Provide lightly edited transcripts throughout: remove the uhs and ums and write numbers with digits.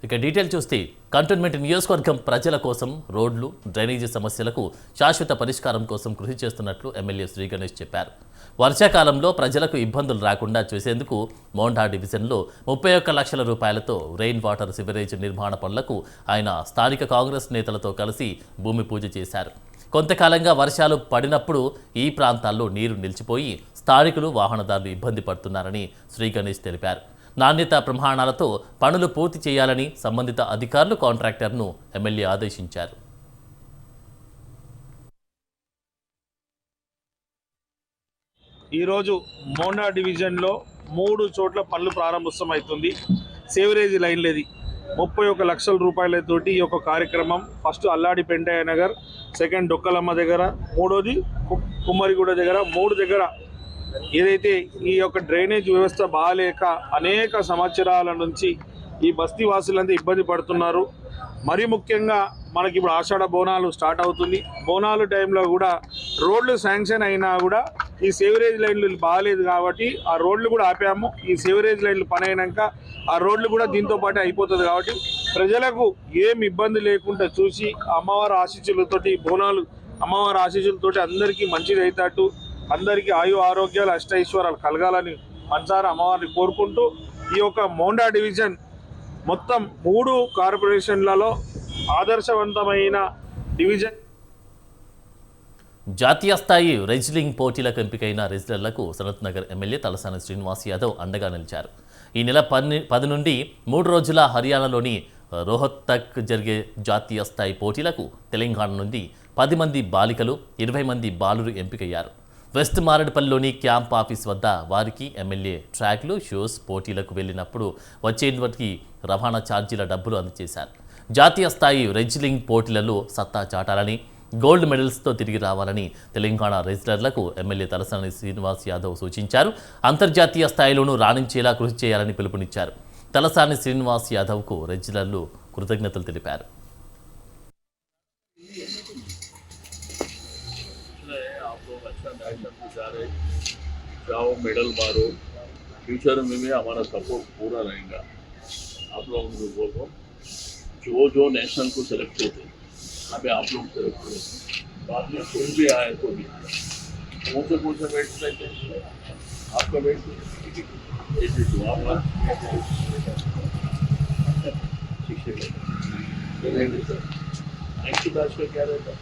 ఇక డీటెయిల్ చూస్తే కంటోన్మెంట్ నియోజకవర్గం ప్రజల కోసం రోడ్లు డ్రైనేజీ సమస్యలకు శాశ్వత పరిష్కారం కోసం కృషి చేస్తున్నట్లు ఎమ్మెల్యే శ్రీ గణేష్ చెప్పారు. వర్షాకాలంలో ప్రజలకు ఇబ్బందులు రాకుండా చేసేందుకు మోండా డివిజన్లో 31 లక్షల రూపాయలతో రెయిన్ వాటర్ సివరేజ్ నిర్మాణ పనులకు ఆయన స్థానిక కాంగ్రెస్ నేతలతో కలిసి భూమి పూజ చేశారు. కొంతకాలంగా వర్షాలు పడినప్పుడు ఈ ప్రాంతాల్లో నీరు నిలిచిపోయి స్థానికులు వాహనదారులు ఇబ్బంది పడుతున్నారని శ్రీ గణేష్ తెలిపారు. నాణ్యత ప్రమాణాలతో పనులు పూర్తి చేయాలని సంబంధిత అధికారులు కాంట్రాక్టర్ను ఎమ్మెల్యే ఆదేశించారు. ఈరోజు మోండా డివిజన్లో 3 చోట్ల పనులు ప్రారంభోత్సవమవుతుంది. సేవరేజ్ లైన్లేది 31 లక్షల రూపాయలతోటి ఈ యొక్క కార్యక్రమం. ఫస్ట్ అల్లాడి పెంటయ్య నగర్, సెకండ్ డొక్కలమ్మ దగ్గర, మూడోది కుమ్మరిగూడ దగ్గర, 3 దగ్గర ఏదైతే ఈ యొక్క డ్రైనేజ్ వ్యవస్థ బాగాలేక అనేక సంవత్సరాల నుంచి ఈ బస్తీ వాసులంతా ఇబ్బంది పడుతున్నారు. మరీ ముఖ్యంగా మనకి ఇప్పుడు ఆషాఢ బోనాలు స్టార్ట్ అవుతుంది. బోనాలు టైంలో కూడా రోడ్లు శాంక్షన్ అయినా కూడా ఈ సేవరేజ్ లైన్లు బాగాలేదు కాబట్టి ఆ రోడ్లు కూడా ఆపాము. ఈ సేవరేజ్ లైన్లు పని అయినాక ఆ రోడ్లు కూడా దీంతో పాటు అయిపోతుంది కాబట్టి ప్రజలకు ఏం ఇబ్బంది లేకుండా చూసి అమ్మవారి ఆశీస్సులతోటి బోనాలు అమ్మవారి ఆశీస్సులతోటి అందరికీ మంచిది అవుతాటు, అందరికీ ఆయు ఆరోగ్యాలు అష్టైశ్వర్యాలు కలగాలని మనసారా అమ్మవారిని కోరుకుంటూ ఈ యొక్క మోండా డివిజన్ మొత్తం 3 కార్పొరేషన్లలో ఆదర్శవంతమైన డివిజన్. జాతీయ స్థాయి రెజ్లింగ్ పోటీలకు ఎంపికైన రెజ్లర్లకు సనత్ నగర్ ఎమ్మెల్యే తలసాని శ్రీనివాస్ యాదవ్ అండగా నిలిచారు. ఈ నెల 10 నుండి 3 రోజుల హర్యానాలోని రోహత్తక్ జరిగే జాతీయ స్థాయి పోటీలకు తెలంగాణ నుండి 10 మంది బాలికలు 20 మంది బాలురు ఎంపికయ్యారు. వెస్ట్ మారేడుపల్లిలోని క్యాంప్ ఆఫీస్ వద్ద వారికి ఎమ్మెల్యే ట్రాక్లు, షూస్ పోటీలకు వెళ్ళినప్పుడు వచ్చేటికి రవాణా ఛార్జీల డబ్బులు అందజేశారు. జాతీయ స్థాయి రెజ్లింగ్ పోటీలలో సత్తా చాటాలని, గోల్డ్ మెడల్స్తో తిరిగి రావాలని తెలంగాణ రెజ్లర్లకు ఎమ్మెల్యే తలసాని శ్రీనివాస్ యాదవ్ సూచించారు. అంతర్జాతీయ స్థాయిలోనూ రాణించేలా కృషి చేయాలని పిలుపునిచ్చారు. తలసాని శ్రీనివాస్ యాదవ్కు రెజ్లర్లు కృతజ్ఞతలు తెలిపారు. जाओ मेडल मारो, फ्यूचर में भी हमारा सपोर्ट पूरा रहेगा. आप लोगों को बोलो जो नेशनल को सेलेक्ट होते हैं अभी आप लोग सेलेक्ट करें. बाद में कोई भी आए तो भी कौन से वेट लेते हैं आपका वेट 82 आपका 60. नेक्स्ट बैच का क्या रहता है?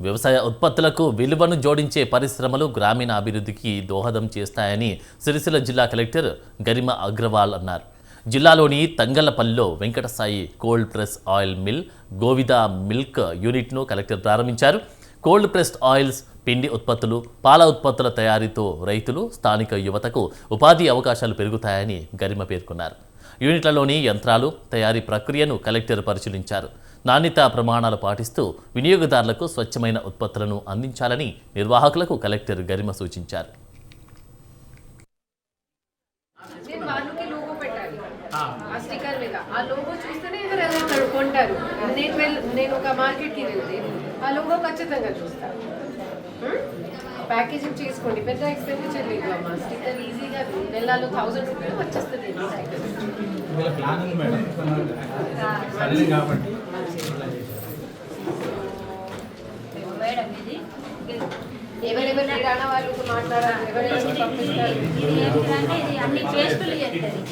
వ్యవసాయ ఉత్పత్తులకు విలువను జోడించే పరిశ్రమలు గ్రామీణ అభివృద్ధికి దోహదం చేస్తాయని సిరిసిల్ల జిల్లా కలెక్టర్ గరిమ అగ్రవాల్ అన్నారు. జిల్లాలోని తంగళ్లపల్లిలో Venkatasai cold press oil mill, Govida milk యూనిట్ను కలెక్టర్ ప్రారంభించారు. కోల్డ్ ప్రెస్డ్ ఆయిల్స్, పిండి ఉత్పత్తులు, పాల ఉత్పత్తుల తయారీతో రైతులు, స్థానిక యువతకు ఉపాధి అవకాశాలు పెరుగుతాయని గరిమ పేర్కొన్నారు. యూనిట్లలోని యంత్రాలు, తయారీ ప్రక్రియను కలెక్టర్ పరిశీలించారు. నాణ్యతా ప్రమాణాలు పాటిస్తూ వినియోగదారులకు స్వచ్ఛమైన ఉత్పత్తులను అందించాలని నిర్వాహకులకు కలెక్టర్ గరిమ సూచించారు. నేను ఒక మార్కెట్కి వెళ్తే ఆ లోగో ఖచ్చితంగా చూస్తాను. ప్యాకేజింగ్ చేసుకోండి, పెద్ద ఎక్స్పెండిచర్ లేదు అమ్మా. స్టిక్కర్ ఈజీగా నెలలో 1000 రూపాయలు వచ్చేస్తుంది. ఎవరెవరు కిరాణా వాళ్ళతో మాట్లాడాలి, ఎవరెవరు పంపిస్తారు. ఇది అన్ని టేస్టులు చేస్తుంది.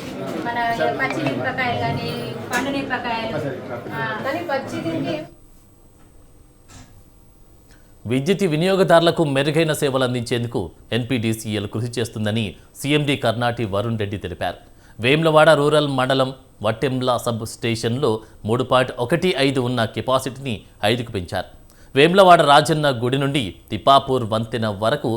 మన పచ్చిమిరపకాయలు కానీ పండు మిరపకాయలు కానీ పచ్చిదింటి. విద్యుత్ వినియోగదారులకు మెరుగైన సేవలు అందించేందుకు ఎన్పీడీసీఎల్ కృషి చేస్తుందని సీఎండీ కర్నాటి వరుణ్ రెడ్డి తెలిపారు. వేములవాడ రూరల్ మండలం వట్టెంల సబ్ స్టేషన్లో 3.15 ఉన్న కెపాసిటీని 5కు పెంచారు. వేములవాడ రాజన్న గుడి నుండి తిప్పాపూర్ వంతెన వరకు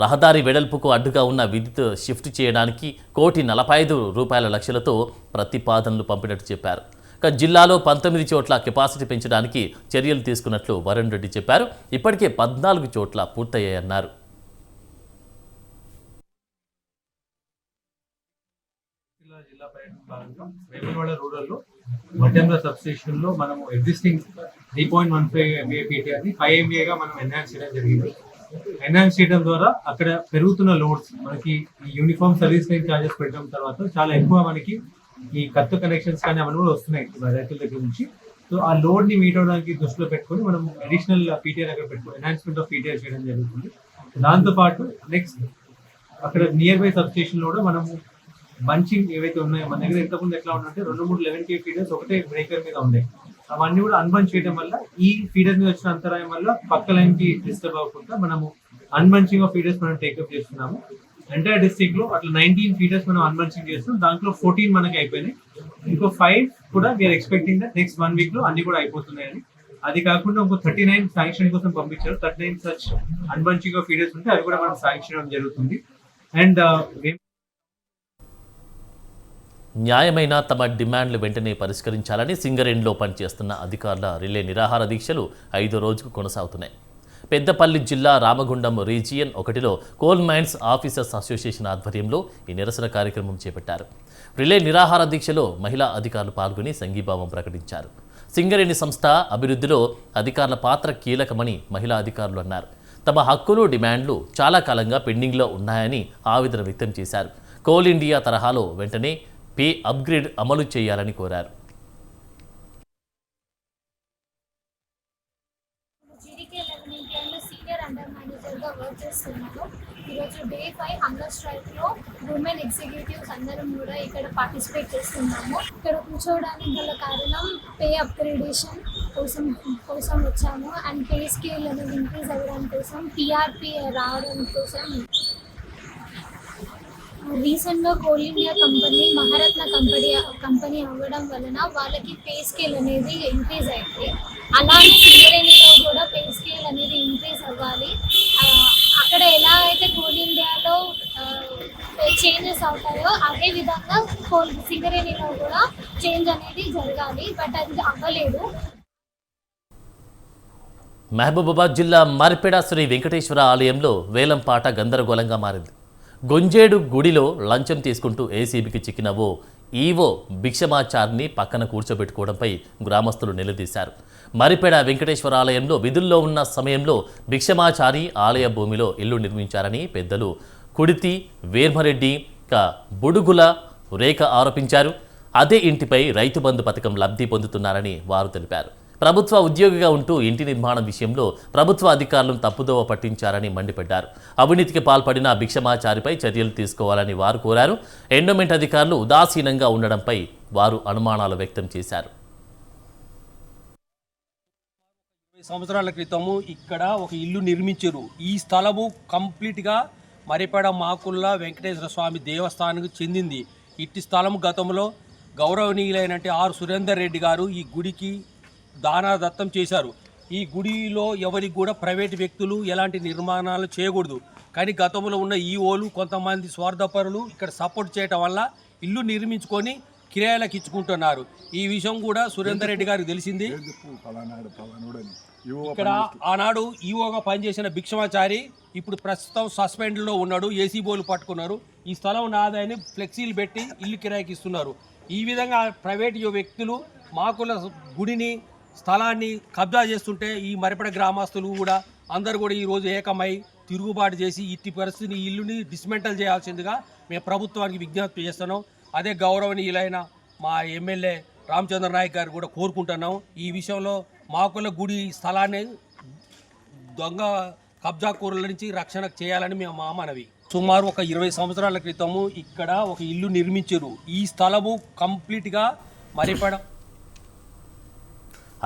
రహదారి వెడల్పుకు అడ్డుగా ఉన్న విద్యుత్ షిఫ్ట్ చేయడానికి 1,45 లక్షలతో ప్రతిపాదనలు పంపినట్టు చెప్పారు. జిల్లాలో 19 చోట్ల కెపాసిటీ పెంచడానికి చర్యలు తీసుకున్నట్లు వరుణ్ రెడ్డి చెప్పారు. ఇప్పటికే 14 చోట్ల పూర్తయ్యాయన్నారు. జిల్లా పర్యటన భాగంగా వేములవాడ రూరల్లో వట్టెంల సబ్స్టేషన్ లో మనము ఎగ్జిస్టింగ్ 3.15 MVA PTR ని 5 MVA గా మనం ఎన్హాన్స్ చేయడం జరిగింది. ఎన్హాన్స్ చేయడం ద్వారా అక్కడ పెరుగుతున్న లోడ్స్ మనకి ఈ యూనిఫామ్ సర్వీస్ లైన్ చార్జెస్ పెట్టడం తర్వాత చాలా ఎక్కువ మనకి ఈ కత్తు కనెక్షన్స్ కానీ అవన్నీ కూడా వస్తున్నాయి రైతుల దగ్గర నుంచి. సో ఆ లోడ్ ని మీట్ అవడానికి దృష్టిలో పెట్టుకొని మనం అడిషనల్ పీటీఆర్ అక్కడ పెట్టుకుని ఎన్హాన్స్మెంట్ ఆఫ్ పీటీఆర్ చేయడం జరుగుతుంది. దాంతో పాటు నెక్స్ట్ అక్కడ నియర్ బై సబ్ స్టేషన్ లో కూడా మనము బంచింగ్ ఏవైతే ఉన్నాయో మన దగ్గర ఇంతకుముందు ఎట్లా ఉందంటే 2-3 11 kV ఫీడర్స్ ఒకటే బ్రేకర్ మీద ఉన్నాయి. అవన్నీ కూడా అన్బంచ్ చేయడం వల్ల ఈ ఫీడర్ మీద వచ్చిన అంతరాయం వల్ల పక్క లైన్ కి డిస్టర్బ్ అవ్వకుండా మనము అన్బంచింగ్ ఆఫ్ ఫీడర్స్ మనం టేకప్ చేస్తున్నాము. ఎంటైర్ డిస్ట్రిక్ట్ లో అట్లా 19 ఫీడర్స్ మనం అన్బంచింగ్ చేస్తున్నాం. దాంట్లో 14 మనకి అయిపోయినాయి. ఇంకో 5 కూడా we are expecting that next 1 week లో అన్ని కూడా అయిపోతున్నాయని. అది కాకుండా ఇంకో 39 శాంక్షన్ కోసం పంపించారు. 39 సచ్ అన్బంచింగ్ ఆఫ్ ఫీడర్స్ ఉంటే అది కూడా మనం శాంక్షన్ చేయడం జరుగుతుంది. అండ్ న్యాయమైన తమ డిమాండ్లు వెంటనే పరిష్కరించాలని సింగరేణిలో పనిచేస్తున్న అధికారుల రిలే నిరాహార దీక్షలు 5వ రోజుకు కొనసాగుతున్నాయి. పెద్దపల్లి జిల్లా రామగుండం రీజియన్ 1లో కోల్ మైన్స్ ఆఫీసర్స్ అసోసియేషన్ ఆధ్వర్యంలో ఈ నిరసన కార్యక్రమం చేపట్టారు. రిలే నిరాహార దీక్షలో మహిళా అధికారులు పాల్గొని సంఘీభావం ప్రకటించారు. సింగరేణి సంస్థ అభివృద్ధిలో అధికారుల పాత్ర కీలకమని మహిళా అధికారులు అన్నారు. తమ హక్కులు డిమాండ్లు చాలా కాలంగా పెండింగ్లో ఉన్నాయని ఆవేదన వ్యక్తం చేశారు. కోల్ ఇండియా తరహాలో వెంటనే పే అప్గ్రేడ్ అమలు చేయాలని కోరారు. సీనియర్ అండర్ మేనేజర్గా వర్క్ చేస్తున్నాను. ఈరోజు డే 5 హంగర్ స్ట్రైక్లో ఉమెన్ ఎగ్జిక్యూటివ్స్ అందరం కూడా ఇక్కడ పార్టిసిపేట్ చేస్తున్నాము. ఇక్కడ కూర్చోవడానికి గల కారణం పే అప్గ్రేడేషన్ కోసం వచ్చాము. అండ్ పే స్కేల్ అనేది ఇంక్రీజ్ అవ్వడం కోసం, టీఆర్పీ రావడం కోసం. రీసెంట్గా coal India company Maharatna company అవ్వడం వలన వాళ్ళకి పే స్కేల్ అనేది ఇంక్రీజ్ అయింది. అలానే సింగరేణిలో కూడా పే స్కేల్ అనేది ఇంక్రీజ్ అవ్వాలి. అక్కడ ఎలా అయితే కోల్ ఇండియాలో చేంజెస్ అవుతాయో అదే విధంగా సింగరేణిలో కూడా చేంజ్ అనేది జరగాలి. బట్ అది అవ్వలేదు. మహబూబాబాద్ జిల్లా మరిపెడ శ్రీ వెంకటేశ్వర ఆలయంలో వేలంపాట గందరగోళంగా మారింది. గొంజేడు గుడిలో లంచం తీసుకుంటూ ఏసీబీకి చిక్కిన ఓ ఈవో భిక్షమాచారిని పక్కన కూర్చోబెట్టుకోవడంపై గ్రామస్తులు నిలదీశారు. మరిపెడ వెంకటేశ్వర ఆలయంలో విధుల్లో ఉన్న సమయంలో భిక్షమాచారి ఆలయ భూమిలో ఇల్లు నిర్మించారని పెద్దలు కుడితి వేర్మరెడ్డి బుడుగుల రేఖ ఆరోపించారు. అదే ఇంటిపై రైతు బంధు పథకం లబ్ధి పొందుతున్నారని వారు తెలిపారు. ప్రభుత్వ ఉద్యోగిగా ఉంటూ ఇంటి నిర్మాణం విషయంలో ప్రభుత్వ అధికారులను తప్పుదోవ పట్టించారని మండిపడ్డారు. అవినీతికి పాల్పడిన భిక్షమాచారిపై చర్యలు తీసుకోవాలని వారు కోరారు. ఎండోమెంట్ అధికారులు ఉదాసీనంగా ఉండడంపై వారు అనుమానాలు వ్యక్తం చేశారు. 20 సంవత్సరాల క్రితము ఇక్కడ ఒక ఇల్లు నిర్మించారు. ఈ స్థలము కంప్లీట్గా మరిపెడ మాకుల్ల వెంకటేశ్వర స్వామి దేవస్థానానికి చెందింది. ఇట్టి స్థలం గతంలో గౌరవనీయులైన ఆర్ సురేందర్ రెడ్డి గారు ఈ గుడికి దానాదత్తం చేశారు. ఈ గుడిలో ఎవరికి కూడా ప్రైవేట్ వ్యక్తులు ఎలాంటి నిర్మాణాలు చేయకూడదు. కానీ గతంలో ఉన్న ఈఓలు కొంతమంది స్వార్థపరులు ఇక్కడ సపోర్ట్ చేయటం వల్ల ఇల్లు నిర్మించుకొని కిరాయిలకు ఇచ్చుకుంటున్నారు. ఈ విషయం కూడా సురేందర్ రెడ్డి గారికి తెలిసింది. ఇక్కడ ఆనాడు ఈఓగా పనిచేసిన భిక్షమాచారి ఇప్పుడు ప్రస్తుతం సస్పెండ్లో ఉన్నాడు. ఏసీబోలు పట్టుకున్నారు. ఈ స్థలం నాదని ఫ్లెక్సీలు పెట్టి ఇల్లు కిరాయికి ఇస్తున్నారు. ఈ విధంగా ప్రైవేట్ వ్యక్తులు మాకుల గుడిని స్థలాన్ని కబ్జా చేస్తుంటే ఈ మరిపెడ గ్రామస్తులు కూడా అందరూ కూడా ఈరోజు ఏకమై తిరుగుబాటు చేసి ఇట్టి పరిస్థితిని ఇల్లుని డిస్మెంటల్ చేయాల్సిందిగా మేము ప్రభుత్వానికి విజ్ఞప్తి చేస్తున్నాం. అదే గౌరవనీయులైన మా ఎమ్మెల్యే రామచంద్ర నాయక్ గారు కూడా కోరుకుంటున్నాం. ఈ విషయంలో మాకుల గుడి స్థలాన్ని దొంగ కబ్జాకూరుల నుంచి రక్షణ చేయాలని మేము మా మనవి. సుమారు ఒక 20 సంవత్సరాల క్రితము ఇక్కడ ఒక ఇల్లు నిర్మించారు. ఈ స్థలము కంప్లీట్గా మరిపెడ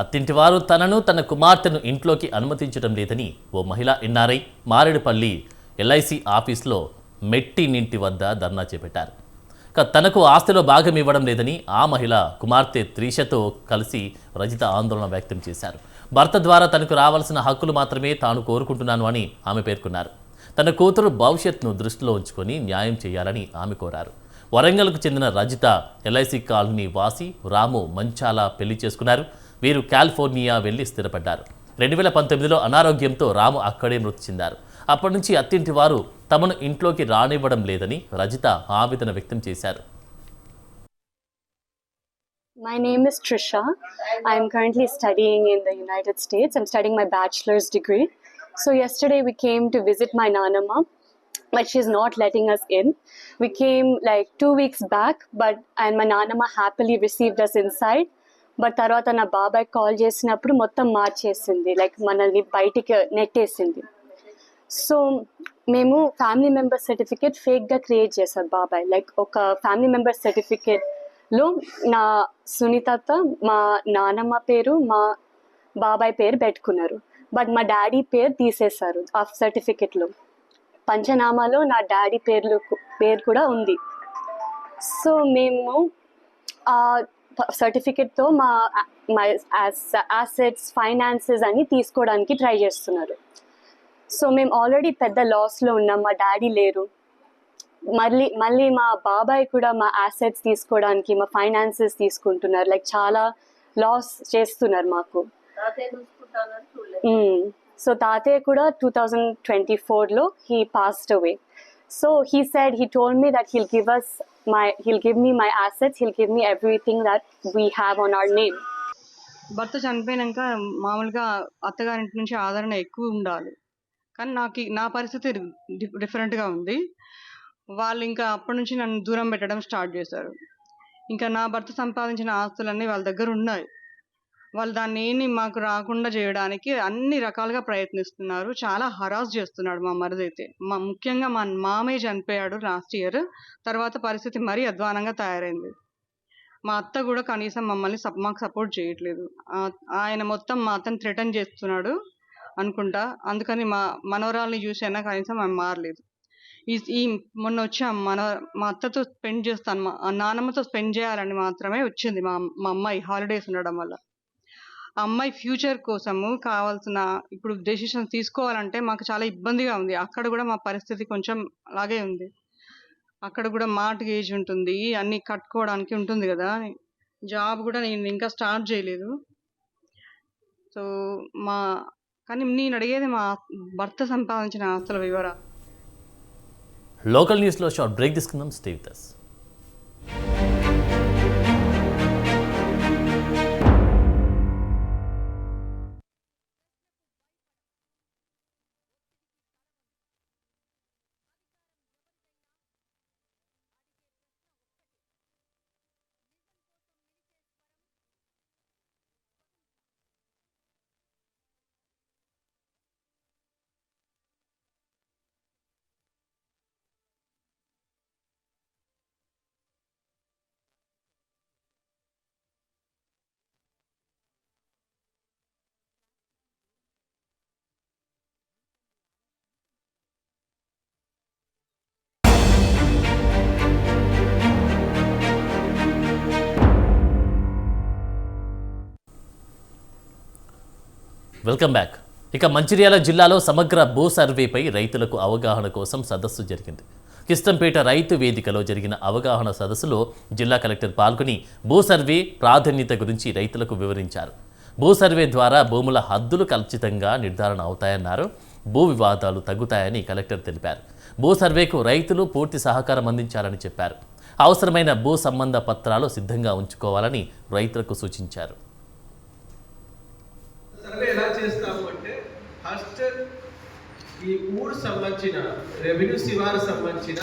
అత్తింటి వారు తనను తన కుమార్తెను ఇంట్లోకి అనుమతించడం లేదని ఓ మహిళా ఎన్ఆర్ఐ మారేడుపల్లి ఎల్ఐసి ఆఫీస్లో మెట్టినింటి వద్ద ధర్నా చేపట్టారు. తనకు ఆస్తిలో భాగం ఇవ్వడం లేదని ఆ మహిళ కుమార్తె త్రిషతో కలిసి రజిత ఆందోళన వ్యక్తం చేశారు. భర్త ద్వారా తనకు రావాల్సిన హక్కులు మాత్రమే తాను కోరుకుంటున్నాను అని ఆమె పేర్కొన్నారు. తన కూతురు భవిష్యత్తును దృష్టిలో ఉంచుకొని న్యాయం చేయాలని ఆమె కోరారు. వరంగల్కు చెందిన రజిత ఎల్ఐసి కాలనీ వాసి రాము మంచాల పెళ్లి చేసుకున్నారు. వీరు కాలిఫోర్నియా వెళ్లి స్థిరపడ్డారు. 2019లో అనారోగ్యంతో రాము అక్కడే మృతి చెందారు. అప్పటి నుంచి అత్తింటి వారు తమను ఇంట్లోకి రానివ్వడం లేదని రజిత ఆవేదన వ్యక్తం చేశారు. My name is Trisha. I am currently studying in the United States. I'm studying my bachelor's degree. So yesterday we came to visit my Nanama, but she's not letting us in. We came like 2 weeks back, and my Nanama happily received us inside. But తర్వాత నా బాబాయ్ call చేసినప్పుడు మొత్తం మార్చేసింది, like మనల్ని బయటికి నెట్టేసింది. So మేము family member certificate ఫేక్గా create చేశారు బాబాయ్. లైక్ ఒక ఫ్యామిలీ మెంబర్ సర్టిఫికేట్లో నా సునీత, మా నానమ్మ పేరు, మా బాబాయ్ పేరు పెట్టుకున్నారు. బట్ మా డాడీ పేరు తీసేశారు ఆ సర్టిఫికేట్లో. పంచనామాలో నా డాడీ పేరు కూడా ఉంది. సో మేము ఆ సర్టిఫికేట్తో మా అసెట్స్, ఫైనాన్సెస్ అన్నీ తీసుకోవడానికి ట్రై చేస్తున్నారు. సో మేము ఆల్రెడీ పెద్ద లాస్లో ఉన్నాం, మా డాడీ లేరు. మళ్ళీ మా బాబాయ్ కూడా మా అసెట్స్ తీసుకోవడానికి, మా ఫైనాన్సెస్ తీసుకుంటున్నారు. లైక్ చాలా లాస్ చేస్తున్నారు మాకు. సో తాతయ్య కూడా 2024లో he passed away. So he said, he told me that he'll give me my assets, he'll give me everything that we have on our name. భర్త చనిపోయినాక మామూలుగా అత్తగారింటి నుంచి ఆదరణ ఎక్కువ ఉండాలి, కానీ నా పరిస్థితి డిఫరెంట్గా ఉంది. వాళ్ళు ఇంకా అప్పటి నుంచి నన్ను దూరం పెట్టడం స్టార్ట్ చేశారు. ఇంకా నా భర్త సంపాదించిన ఆస్తులన్నీ వాళ్ళ దగ్గర ఉన్నాయి. వాళ్ళు దాన్ని మాకు రాకుండా చేయడానికి అన్ని రకాలుగా ప్రయత్నిస్తున్నారు. చాలా హరాస్ చేస్తున్నాడు మా మరిది అయితే. ముఖ్యంగా మా మామయ్య చనిపోయాడు లాస్ట్ ఇయర్. తర్వాత పరిస్థితి మరీ అధ్వానంగా తయారైంది. మా అత్త కూడా కనీసం మాకు సపోర్ట్ చేయట్లేదు. ఆయన మొత్తం మా అత్తని థ్రెటన్ చేస్తున్నాడు అనుకుంటా. అందుకని మా మనవరాల్ని చూసైనా కనీసం ఆమె మారలేదు. ఈ మొన్న వచ్చి మా అత్తతో స్పెండ్ చేస్తాను, మా నాన్నమ్మతో స్పెండ్ చేయాలని మాత్రమే వచ్చింది మా అమ్మాయి హాలిడేస్ ఉండడం వల్ల. ఆ అమ్మాయి ఫ్యూచర్ కోసము కావాల్సిన ఇప్పుడు డెసిషన్ తీసుకోవాలంటే మాకు చాలా ఇబ్బందిగా ఉంది. అక్కడ కూడా మా పరిస్థితి కొంచెం అలాగే ఉంది. అక్కడ కూడా మార్ట్గేజ్ ఉంటుంది, అన్నీ కట్టుకోవడానికి ఉంటుంది కదా. జాబ్ కూడా నేను ఇంకా స్టార్ట్ చేయలేదు. సో కానీ నేను అడిగేది మా భర్త సంపాదించిన ఆస్తుల వివరాలు. లోకల్ న్యూస్లో షార్ట్ బ్రేక్ తీసుకుందాం. Stay with us. Welcome back. ఇక మంచిర్యాల జిల్లాలో సమగ్ర భూ సర్వేపై రైతులకు అవగాహన కోసం సదస్సు జరిగింది. కిష్టంపేట రైతు వేదికలో జరిగిన అవగాహన సదస్సులో జిల్లా కలెక్టర్ పాల్గొని భూ సర్వే ప్రాధాన్యత గురించి రైతులకు వివరించారు. భూ సర్వే ద్వారా భూముల హద్దులు ఖచ్చితంగా నిర్ధారణ అవుతాయన్నారు. భూ వివాదాలు తగ్గుతాయని కలెక్టర్ తెలిపారు. భూ సర్వేకు రైతులు పూర్తి సహకారం అందించాలని చెప్పారు. అవసరమైన భూ సంబంధ పత్రాలు సిద్ధంగా ఉంచుకోవాలని రైతులకు సూచించారు. సర్వే ఎలా చేస్తాము అంటే ఫస్ట్ ఈ ఊరు సంబంధించిన రెవెన్యూ శివారు సంబంధించిన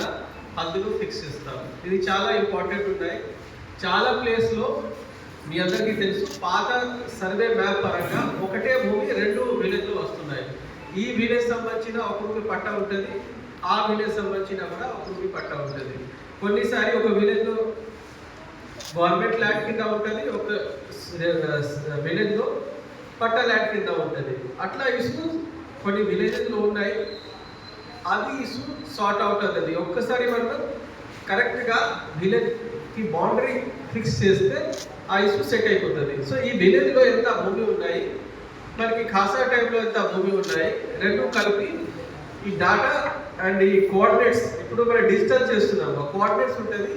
హద్దులు ఫిక్స్ చేస్తాము. ఇది చాలా ఇంపార్టెంట్ ఉన్నాయి. చాలా ప్లేస్లో మీ అందరికీ తెలుసు, పాత సర్వే మ్యాప్ పరంగా ఒకటే భూమి 2 విలేజ్లు వస్తున్నాయి. ఈ విలేజ్ సంబంధించిన ఒక భూమి పట్ట ఉంటుంది, ఆ విలేజ్ సంబంధించిన కూడా ఒక భూమి పట్ట ఉంటుంది. కొన్నిసారి ఒక విలేజ్లో గవర్నమెంట్ ల్యాండ్ కింద ఉంటుంది, ఒక విలేజ్లో పట్ట ల్యాండ్ కింద ఉంటుంది. అట్లా ఇష్యూ కొన్ని విలేజెస్లో ఉన్నాయి. అది ఇష్యూ సార్ట్ అవుట్ అవుతుంది. ఒక్కసారి మనం కరెక్ట్గా విలేజ్కి బౌండరీ ఫిక్స్ చేస్తే ఆ ఇష్యూ సెట్ అయిపోతుంది. సో ఈ విలేజ్లో ఎంత భూమి ఉన్నాయి, మనకి ఖాసా టైంలో ఎంత భూమి ఉన్నాయి, రెండు కలిపి ఈ డాటా అండ్ ఈ కోఆర్డినేట్స్, ఇప్పుడు మనం డిజిటల్ చేస్తున్నాము, కోఆర్డినేట్స్ ఉంటుంది.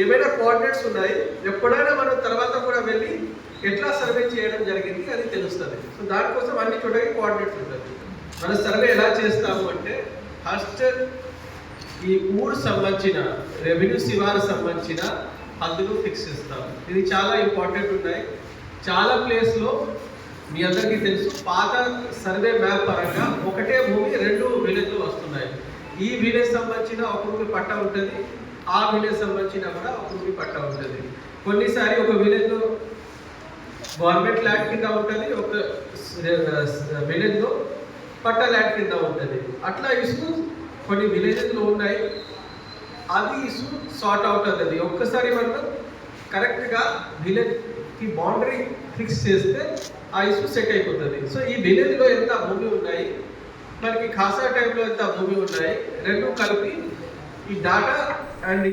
ఏమైనా కోఆర్డినేట్స్ ఉన్నాయి, ఎప్పుడైనా మనం తర్వాత కూడా వెళ్ళి ఎట్లా సర్వే చేయడం జరిగింది అది తెలుస్తుంది. సో దానికోసం అన్ని చోటకి కోఆర్డినేట్స్ ఉంటుంది. మన సర్వే ఎలా చేస్తాము అంటే ఫస్ట్ ఈ ఊరు సంబంధించిన రెవెన్యూ శివారు సంబంధించిన హద్దులు ఫిక్స్ చేస్తాము. ఇది చాలా ఇంపార్టెంట్ ఉన్నాయి. చాలా ప్లేస్లో మీ అందరికీ తెలుసు పాత సర్వే మ్యాప్ పరంగా ఒకటే భూమి 2 విలేజ్లు వస్తున్నాయి. ఈ విలేజ్ సంబంధించిన ఒక భూమి పట్ట ఉంటుంది, ఆ విలేజ్ సంబంధించిన కూడా ఒక భూమి పట్ట ఉంటుంది. కొన్నిసారి ఒక విలేజ్లో గవర్నమెంట్ ల్యాండ్ కింద ఉంటుంది, ఒక విలేజ్లో పట్ట ల్యాండ్ కింద ఉంటుంది. అట్లా ఇష్యూ కొన్ని విలేజెస్లో ఉన్నాయి. అది ఇష్యూ సార్ట్ అవుట్ అవుతుంది. ఒక్కసారి మనం కరెక్ట్గా విలేజ్కి బౌండరీ ఫిక్స్ చేస్తే ఆ ఇష్యూ సెట్ అయిపోతుంది. సో ఈ విలేజ్లో ఎంత భూమి ఉన్నాయి, మనకి ఖాసా టైంలో ఎంత భూమి ఉన్నాయి, రెండు కలిపి ఈ డాటా అండ్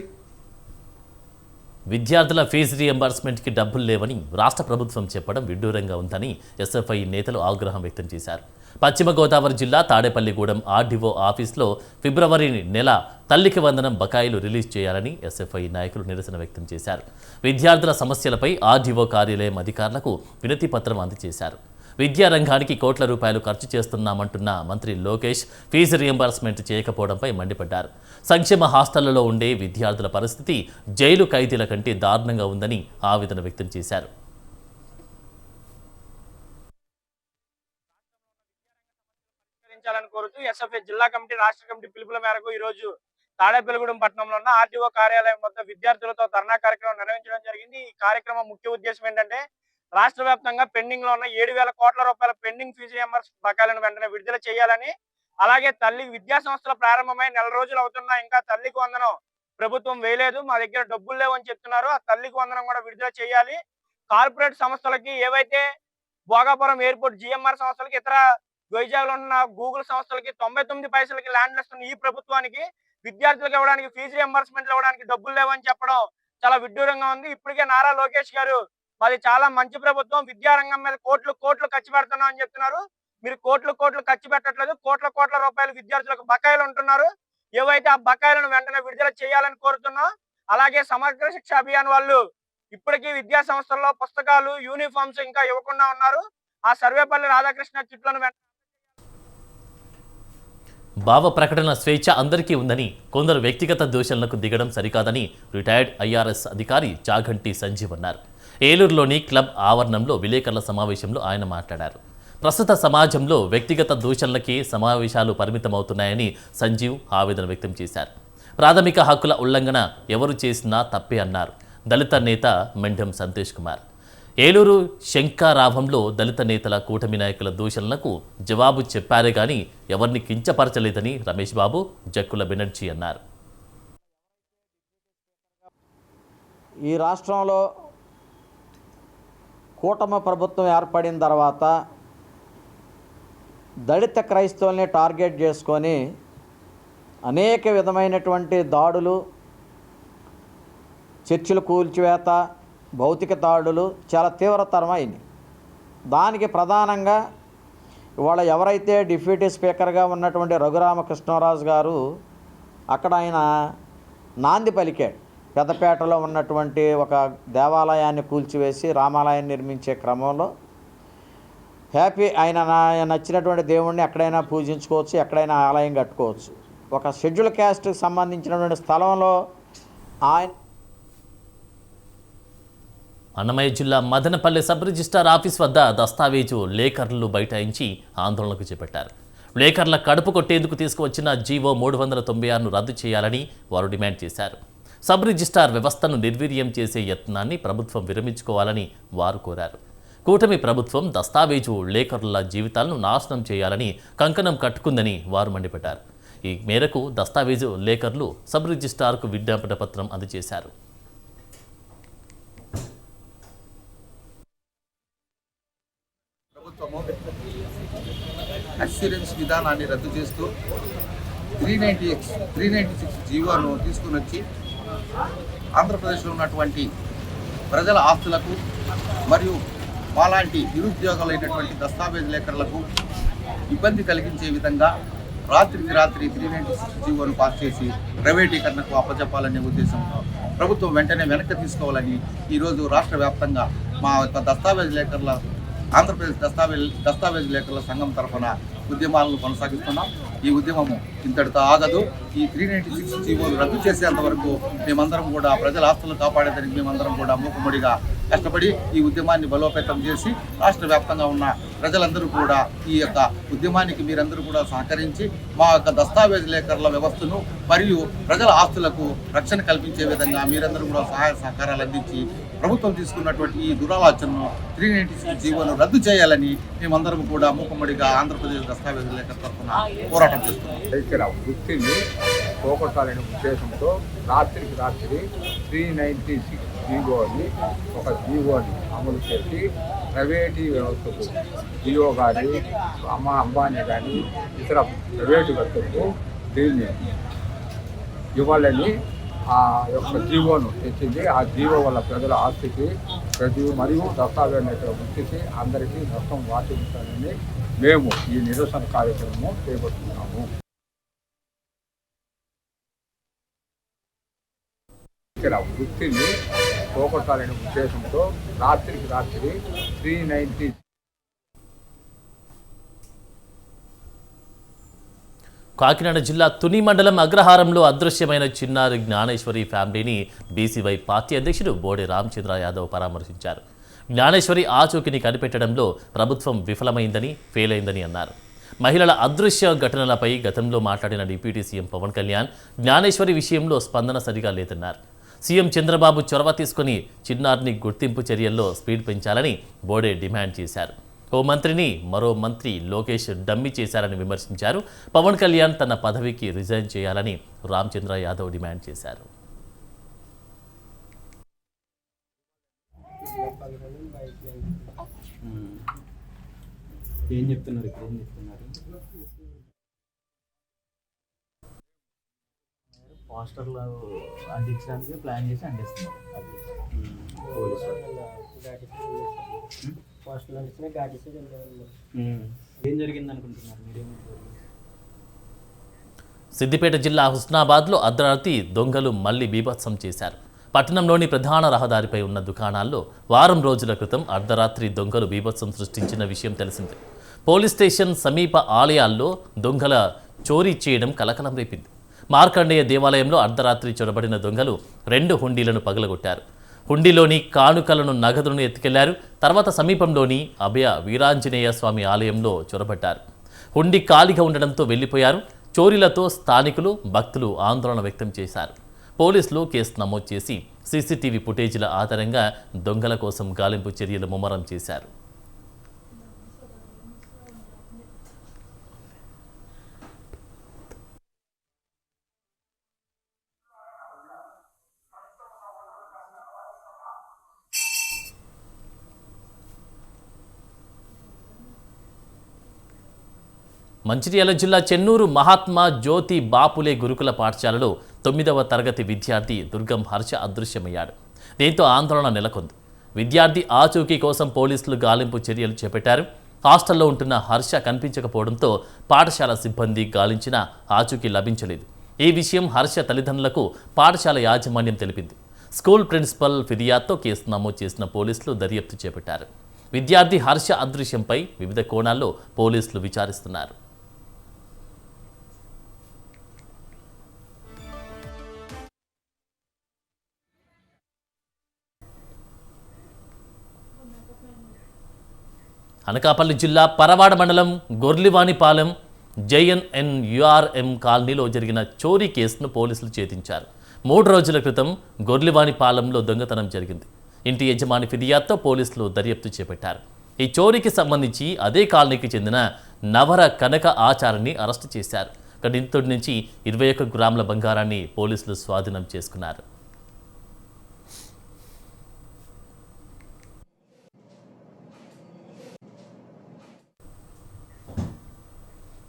విద్యార్థుల ఫీజు రీఎంబర్స్మెంట్కి డబ్బులు లేవని రాష్ట్ర ప్రభుత్వం చెప్పడం విడ్డూరంగా ఉందని ఎస్ఎఫ్ఐ నేతలు ఆగ్రహం వ్యక్తం చేశారు. పశ్చిమ గోదావరి జిల్లా తాడేపల్లిగూడెం ఆర్డీఓ ఆఫీస్లో ఫిబ్రవరి నెల తల్లికి వందనం బకాయిలు రిలీజ్ చేయాలని ఎస్ఎఫ్ఐ నాయకులు నిరసన వ్యక్తం చేశారు. విద్యార్థుల సమస్యలపై ఆర్డీఓ కార్యాలయం అధికారులకు వినతి పత్రం అందజేశారు. విద్యారంగానికి కోట్ల రూపాయలు ఖర్చు చేస్తున్నామంటున్న మంత్రి లోకేష్ ఫీజు రీఎంబర్స్మెంట్ చేయకపోవడంపై మండిపడ్డారు. సంక్షేమ హాస్టళ్లలో ఉండే విద్యార్థుల పరిస్థితి జైలు ఖైదీల కంటే దారుణంగా ఉందని ఆవేదన వ్యక్తం చేశారు. కోరుతూ ఎస్ఎఫ్ఐ జిల్లా కమిటీ రాష్ట్ర కమిటీ పిలుపుల మేరకు ఈ రోజు తాడేపల్లిగూడెం పట్టణంలో ఉన్న ఆర్టీఓ కార్యాలయం వద్ద విద్యార్థులతో ధర్నా కార్యక్రమం నిర్వహించడం జరిగింది. ఈ కార్యక్రమం ముఖ్య ఉద్దేశం ఏంటంటే రాష్ట్ర వ్యాప్తంగా పెండింగ్ లో ఉన్న 7,000 కోట్ల రూపాయల పెండింగ్ ఫీజు రియంబర్స్ బకాయిలను వెంటనే విడుదల చేయాలని, అలాగే తల్లి విద్యా సంస్థలు ప్రారంభమై 4 రోజులు అవుతున్నా ఇంకా తల్లికి వందనం ప్రభుత్వం వేయలేదు, మా దగ్గర డబ్బులు లేవని చెప్తున్నారు. ఆ తల్లికి వందనం కూడా విడుదల చేయాలి. కార్పొరేట్ సంస్థలకి ఏవైతే భోగాపురం ఎయిర్పోర్ట్ జిఎంఆర్ సంస్థలకి, ఇతర వైజాగ్ లో ఉన్న గూగుల్ సంస్థలకి 99 పైసలకి ల్యాండ్లు ఇస్తున్న ఈ ప్రభుత్వానికి విద్యార్థులకు ఇవ్వడానికి ఫీజు రియంబర్స్మెంట్ ఇవ్వడానికి డబ్బులు లేవని చెప్పడం చాలా విడ్డూరంగా ఉంది. ఇప్పటికే నారా లోకేష్ గారు మాది చాలా మంచి ప్రభుత్వం, విద్యారంగం మీద కోట్లు ఖర్చు పెడుతున్నాం అని చెప్తున్నారు. మీరు కోట్లు ఖర్చు పెట్టట్లేదు, కోట్ల రూపాయలు విద్యార్థులకు బకాయిలు ఉంటున్నారు. ఏవైతే ఆ బకాయిలను వెంటనే విడుదల చేయాలని కోరుతున్నాం. అలాగే సమగ్ర శిక్ష అభియాన్ వాళ్ళు ఇప్పటికీ విద్యా సంస్థల్లో పుస్తకాలు, యూనిఫామ్స్ ఇంకా ఇవ్వకుండా ఉన్నారు. ఆ సర్వేపల్లి రాధాకృష్ణ చిట్లను భావ ప్రకటన స్వేచ్ఛ అందరికీ ఉందని, కొందరు వ్యక్తిగత దూషణలకు దిగడం సరికాదని రిటైర్డ్ ఐఆర్ఎస్ అధికారి చాగంటి సంజీవ్ అన్నారు. ఏలూరులోని క్లబ్ ఆవరణంలో విలేకరుల సమావేశంలో ఆయన మాట్లాడారు. ప్రస్తుత సమాజంలో వ్యక్తిగత దూషణలకి సమావేశాలు పరిమితమవుతున్నాయని సంజీవ్ ఆవేదన వ్యక్తం చేశారు. ప్రాథమిక హక్కుల ఉల్లంఘన ఎవరు చేసినా తప్పే అన్నారు దళిత నేత మెండం సంతోష్ కుమార్. ఏలూరు శంకారావంలో దళిత నేతల కూటమి నాయకుల దూషణలకు జవాబు చెప్పారే గాని ఎవరిని కించపరచలేదని రమేష్ బాబు, జక్కుల బెనర్జీ అన్నారు. ఈ రాష్ట్రంలో కూటమి ప్రభుత్వం ఏర్పడిన తర్వాత దళిత క్రైస్తవుల్ని టార్గెట్ చేసుకొని అనేక విధమైనటువంటి దాడులు, చర్చిల కూల్చివేత, భౌతిక దాడులు చాలా తీవ్రతరమైనవి. దానికి ప్రధానంగా ఇవాళ ఎవరైతే డిప్యూటీ స్పీకర్గా ఉన్నటువంటి రఘురామకృష్ణరాజు గారు అక్కడ ఆయన నాంది పలికాడు. పెద్దపేటలో ఉన్నటువంటి ఒక దేవాలయాన్ని కూల్చివేసి రామాలయాన్ని నిర్మించే క్రమంలో ఆయన నచ్చినటువంటి దేవుణ్ణి ఎక్కడైనా పూజించుకోవచ్చు, ఎక్కడైనా ఆలయం కట్టుకోవచ్చు. ఒక షెడ్యూల్ క్యాస్ట్కి సంబంధించినటువంటి స్థలంలో ఆయన అన్నమయ్య జిల్లా మదనపల్లి సబ్ రిజిస్ట్రార్ ఆఫీస్ వద్ద దస్తావేజు లేఖర్లు బైఠాయించి ఆందోళనకు చేపట్టారు. లేఖర్ల కడుపు కొట్టేందుకు తీసుకువచ్చిన జీవో 396ను రద్దు చేయాలని వారు డిమాండ్ చేశారు. సబ్ రిజిస్ట్రార్ వ్యవస్థను నిర్వీర్యం చేసే యత్నాన్ని ప్రభుత్వం విరమించుకోవాలని వారు కోరారు. కూటమి ప్రభుత్వం దస్తావేజు లేఖరుల జీవితాలను నాశనం చేయాలని కంకణం కట్టుకుందని వారు మండిపడ్డారు. ఈ మేరకు దస్తావేజు లేఖర్లు సబ్ రిజిస్ట్రార్కు విజ్ఞాపన పత్రం అందజేశారు. అష్యూరెన్స్ విధానాన్ని రద్దు చేస్తూ 396 జీవోను తీసుకుని వచ్చి ఆంధ్రప్రదేశ్లో ఉన్నటువంటి ప్రజల ఆస్తులకు మరియు మాలాంటి నిరుద్యోగులైనటువంటి దస్తావేజ్ లేఖరులకు ఇబ్బంది కలిగించే విధంగా రాత్రికి రాత్రి 396 జీవోను పాస్ చేసి ప్రైవేటీకరణకు అప్పచెప్పాలనే ఉద్దేశంతో ప్రభుత్వం వెంటనే వెనక్కి తీసుకోవాలని ఈరోజు రాష్ట్ర వ్యాప్తంగా మా యొక్క దస్తావేజ్ లేఖరుల ఆంధ్రప్రదేశ్ దస్తావేజ్ లేఖరుల సంఘం తరఫున ఉద్యమాలను కొనసాగిస్తున్నాం. ఈ ఉద్యమము ఇంతటితో ఆగదు. ఈ 396 జీవోలు రద్దు చేసేంత వరకు మేమందరం కూడా ప్రజల ఆస్తులను కాపాడేదానికి మేమందరం కూడా మూకుమ్మడిగా కష్టపడి ఈ ఉద్యమాన్ని బలోపేతం చేసి రాష్ట్ర వ్యాప్తంగా ఉన్న ప్రజలందరూ కూడా ఈ యొక్క ఉద్యమానికి మీరందరూ కూడా సహకరించి మా యొక్క దస్తావేజులేకరుల వ్యవస్థను మరియు ప్రజల ఆస్తులకు రక్షణ కల్పించే విధంగా మీరందరూ కూడా సహాయ సహకారాలు అందించి ప్రభుత్వం తీసుకున్నటువంటి ఈ దురాలోచనను 396 జీవోను రద్దు చేయాలని మేమందరం కూడా మూకుమ్మడిగా ఆంధ్రప్రదేశ్ దస్తావేజులేకరుల తరఫున పోరాటం చేస్తున్నాం. వృత్తిని పోగొట్టాలనే ఉద్దేశంతో రాత్రికి రాత్రి 396 జీవోని ఒక జీవోని అమలు చేసి ప్రైవేటీ వ్యవస్థకు జియో కానీ అంబానీ కానీ ఇతర ప్రైవేటు వ్యక్తులకు దీన్ని ఇవ్వాలని ఆ యొక్క జీవోను తెచ్చింది. ఆ జీవో వల్ల ప్రజల ఆస్తికి మరియు దస్తావేజుల వృత్తికి అందరికీ నష్టం వాటించాలని మేము ఈ నిరసన కార్యక్రమం చేపడుతున్నాము. వృత్తిని పోగొట్టాలనే ఉద్దేశంతో రాత్రికి రాత్రి 390 కాకినాడ జిల్లా తుని మండలం అగ్రహారంలో అదృశ్యమైన చిన్నారి జ్ఞానేశ్వరి ఫ్యామిలీని బీసీవై పార్టీ అధ్యక్షుడు బోడే రామచంద్ర యాదవ్ పరామర్శించారు. జ్ఞానేశ్వరి ఆచూకీని కనిపెట్టడంలో ప్రభుత్వం విఫలమైందని ఫెయిల్ అయిందని అన్నారు. మహిళల అదృశ్య ఘటనలపై గతంలో మాట్లాడిన డిప్యూటీ సీఎం పవన్ కళ్యాణ్ జ్ఞానేశ్వరి విషయంలో స్పందన సరిగా లేదన్నారు. సీఎం చంద్రబాబు చొరవ తీసుకుని చిన్నారిని గుర్తింపు చర్యల్లో స్పీడ్ పెంచాలని బోడే డిమాండ్ చేశారు. ఓ మంత్రిని మరో మంత్రి లోకేష్ డమ్మి చేశారని విమర్శించారు. పవన్ కళ్యాణ్ తన పదవికి రిజైన్ చేయాలని రామచంద్ర యాదవ్ డిమాండ్ చేశారు. ఏం చెప్తున్నారు? పోస్టర్లు అంటించడానికి ప్లాన్ చేసి అంటిస్తున్నారు. అది ఏం జరిగింది అనుకుంటున్నారు మీరు? సిద్దిపేట జిల్లా హుస్నాబాద్లో అర్ధరాత్రి దొంగలు మళ్లీ బీభత్సం చేశారు. పట్టణంలోని ప్రధాన రహదారిపై ఉన్న దుకాణాల్లో వారం రోజుల క్రితం అర్ధరాత్రి దొంగలు బీభత్సం సృష్టించిన విషయం తెలిసిందే. పోలీస్ స్టేషన్ సమీప ఆలయాల్లో దొంగల చోరీ చేయడం కలకలం రేపింది. మార్కండేయ దేవాలయంలో అర్ధరాత్రి చొరబడిన దొంగలు 2 హుండీలను పగలగొట్టారు. హుండీలోని కానుకలను నగదులను ఎత్తుకెళ్లారు. తర్వాత సమీపంలోని అభయ వీరాంజనేయ స్వామి ఆలయంలో చొరబడ్డారు. హుండీ ఖాళీగా ఉండడంతో వెళ్లిపోయారు. చోరీలతో స్థానికులు భక్తులు ఆందోళన వ్యక్తం చేశారు. పోలీసులు కేసు నమోదు చేసి సీసీటీవీ ఫుటేజీల ఆధారంగా దొంగల కోసం గాలింపు చర్యలు ముమ్మరం చేశారు. మంచిర్యాల జిల్లా చెన్నూరు మహాత్మా జ్యోతి బాపులే గురుకుల పాఠశాలలో 9వ తరగతి విద్యార్థి దుర్గం హర్ష అదృశ్యమయ్యాడు. దీంతో ఆందోళన నెలకొంది. విద్యార్థి ఆచూకీ కోసం పోలీసులు గాలింపు చర్యలు చేపట్టారు. హాస్టల్లో ఉంటున్న హర్ష కనిపించకపోవడంతో పాఠశాల సిబ్బంది గాలించినా ఆచూకీ లభించలేదు. ఈ విషయం హర్ష తల్లిదండ్రులకు పాఠశాల యాజమాన్యం తెలిపింది. స్కూల్ ప్రిన్సిపల్ ఫిర్యాదుతో కేసు నమోదు చేసిన పోలీసులు దర్యాప్తు చేపట్టారు. విద్యార్థి హర్ష అదృశ్యంపై వివిధ కోణాల్లో పోలీసులు విచారిస్తున్నారు. అనకాపల్లి జిల్లా పరవాడ మండలం గొర్లివానిపాలెం JNNURM కాలనీలో జరిగిన చోరీ కేసును పోలీసులు ఛేదించారు. 3 రోజుల క్రితం గొర్లివానిపాలెంలో దొంగతనం జరిగింది. ఇంటి యజమాని ఫిర్యాదుతో పోలీసులు దర్యాప్తు చేపట్టారు. ఈ చోరీకి సంబంధించి అదే కాలనీకి చెందిన నవర కనక ఆచారాన్ని అరెస్టు చేశారు. నిందితుడి నుంచి 21 గ్రాముల బంగారాన్ని పోలీసులు స్వాధీనం చేసుకున్నారు.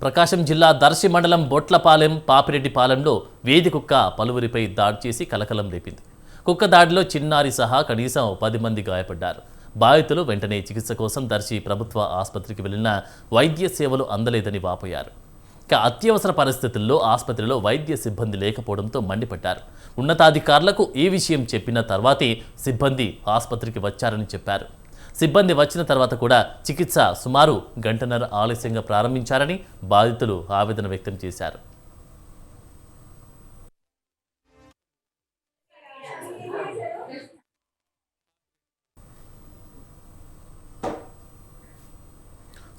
ప్రకాశం జిల్లా దర్శి మండలం బొట్లపాలెం పాపిరెడ్డిపాలెంలో వేది కుక్క పలువురిపై దాడి చేసి కలకలం రేపింది. కుక్క దాడిలో చిన్నారి సహా కనీసం 10 మంది గాయపడ్డారు. బాధితులు వెంటనే చికిత్స కోసం దర్శి ప్రభుత్వ ఆసుపత్రికి వెళ్లిన వైద్య సేవలు అందలేదని వాపోయారు. ఇక అత్యవసర పరిస్థితుల్లో ఆసుపత్రిలో వైద్య సిబ్బంది లేకపోవడంతో మండిపడ్డారు. ఉన్నతాధికారులకు ఈ విషయం చెప్పిన తర్వాతే సిబ్బంది ఆసుపత్రికి వచ్చారని చెప్పారు. సిబ్బంది వచ్చిన తర్వాత కూడా చికిత్స సుమారు గంటన్నర ఆలస్యంగా ప్రారంభించారని బాధితులు ఆవేదన వ్యక్తం చేశారు.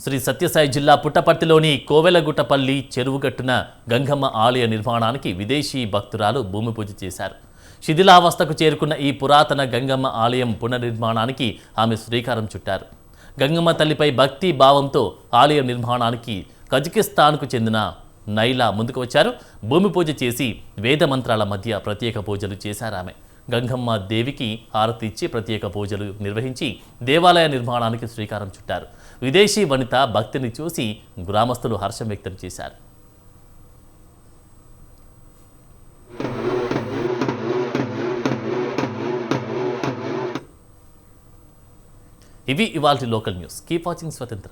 శ్రీ సత్యసాయి జిల్లా పుట్టపర్తిలోని కోవెలగుట్టపల్లి చెరువుగట్టున గంగమ్మ ఆలయ నిర్మాణానికి విదేశీ భక్తురాలు భూమి పూజ చేశారు. శిథిలావస్థకు చేరుకున్న ఈ పురాతన గంగమ్మ ఆలయం పునర్నిర్మాణానికి ఆమె శ్రీకారం చుట్టారు. గంగమ్మ తల్లిపై భక్తి భావంతో ఆలయ నిర్మాణానికి కజకిస్తాన్కు చెందిన నైలా ముందుకు వచ్చారు. భూమి పూజ చేసి వేద మంత్రాల మధ్య ప్రత్యేక పూజలు చేశారు. ఆమె గంగమ్మ దేవికి హారతి ఇచ్చి ప్రత్యేక పూజలు నిర్వహించి దేవాలయ నిర్మాణానికి శ్రీకారం చుట్టారు. విదేశీ వనిత భక్తిని చూసి గ్రామస్తులు హర్షం వ్యక్తం చేశారు. ఇవి ఇవాల్టి లోకల్ న్యూస్. కీప్ వాచింగ్ స్వతంత్ర.